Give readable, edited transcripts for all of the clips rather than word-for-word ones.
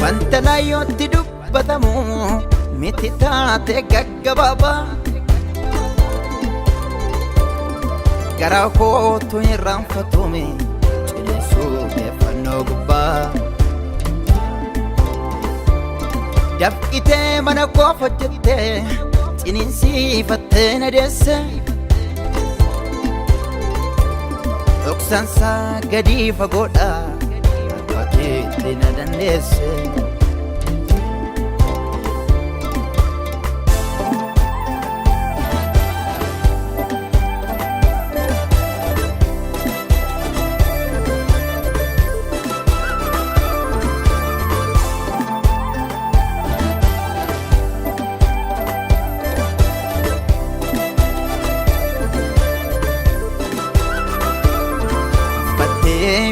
wanta laayyootti dubbatamu miti taate gaggababa garaa kootu hin raanfatume ciniinsuu keeffannoo gubbaa dafqitee mana koo hojjettee ciniinsiifattee na deesse dhoksansaa gadi fagoodha akkaateetti na dandeesse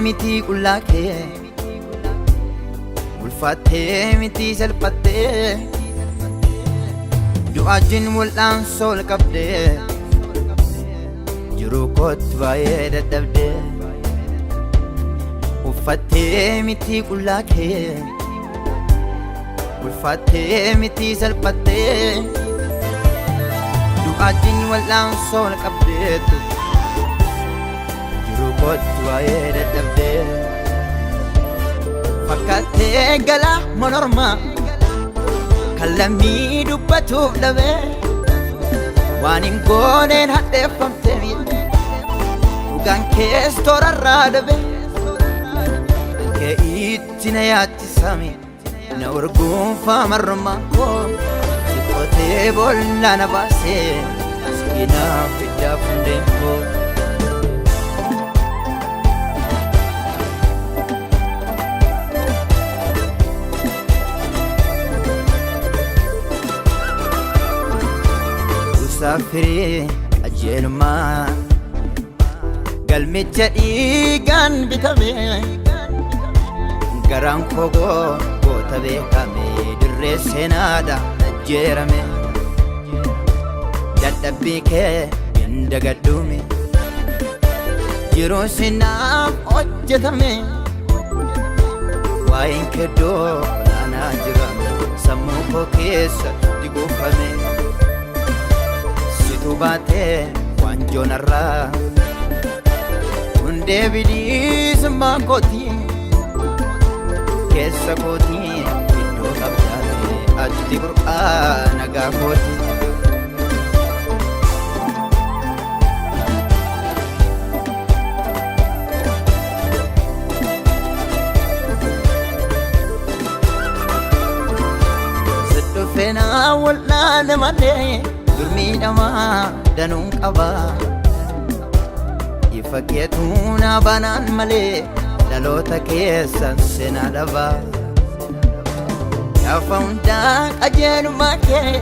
miti qullake ulfatte miti salphatte du'ajin mul'aan sol qabde jiru kot baay'ee dadhabde uffatte miti qullake ulfatte miti salphatte du'ajin mul'aan sol qabde kottu waa'ee dadhabdee fakkaatee gala monorma kan lammii dubbatuuf dhabee waan hin gooneen hadheeffamtee dhugaan kees toorarraa dhabee kee itti na yaachisame na urguunfaa marrumaan koo si qotee boolla na baasee siinaaf fiddaaf hundeen koo Safiri ajelma galmicha dhiigaan bitame garaan kogoo goota beekame dirree seenaadha ajjeerame dadhabbii kee hin dagadhume yeroo sinaaf hojjetame waa'een keddoo olaanaa jirame sammuu koo keessatti guufame tubate wanjonarra hunde bilisummaa kooti keessa kooti iddoo qabdaate achi burqaa nagaa kooti siddufeenaa wal'aane malee durmiidhama danuun qaba ifa keetuu na banaan malee dhaloota keessan seenaa dhaba gaafa hundaa qajeelummaa kee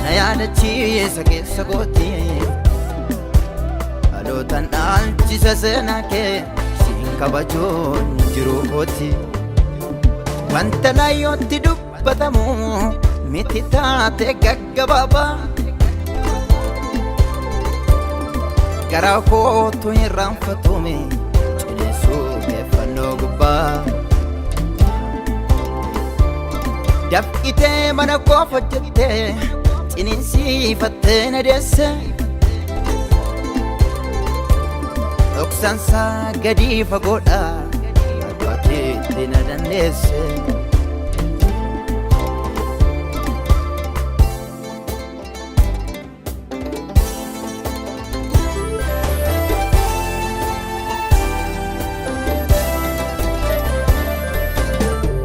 na yaadachiisa keessa kooti dhalootan dhaalchisa seenaa kee siin kabajuun jiruu kooti wanta laayyootti dubbatamu miti taate gaggababa garaa kootu hin raanfatume ciniinsuu keeffannoo gubbaa dafqitee mana koo hojjettee ciniinsiifattee na deesse dhoksansaa gadi fagoodha akkaateetti na dandeesse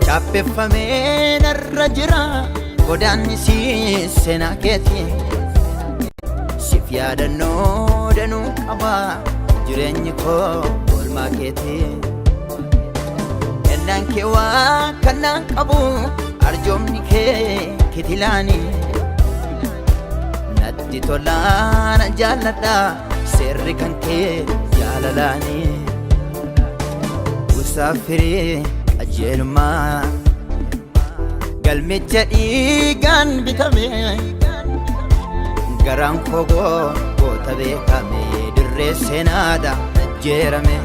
Chappeffamee narra jira godaanni si seenaa keeti siif yaadannoo danuu qaba jireenyi koo oolmaa keeti kennaan kee waa kannaan qabu arjoomni kee kitilaani natti tolaana jaalladha seerri kan kee jaalalaani musaafirii ajelma galmicha dhiigaan bitame garaan kogoo goota beekame dirree seenaadha ajjeerame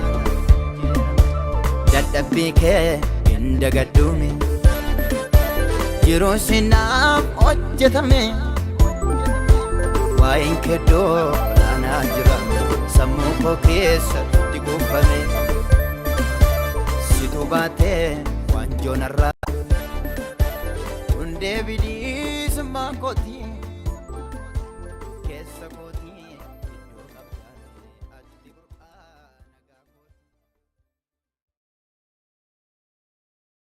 dadhabbii kee hin dagadhume Yeroo sinaaf hojjetame waa'een keddoo olaanaa jira sammuu koo keessatti guufame situ baatee waanjoonarraa hundee bilisummaa kooti keessa kooti.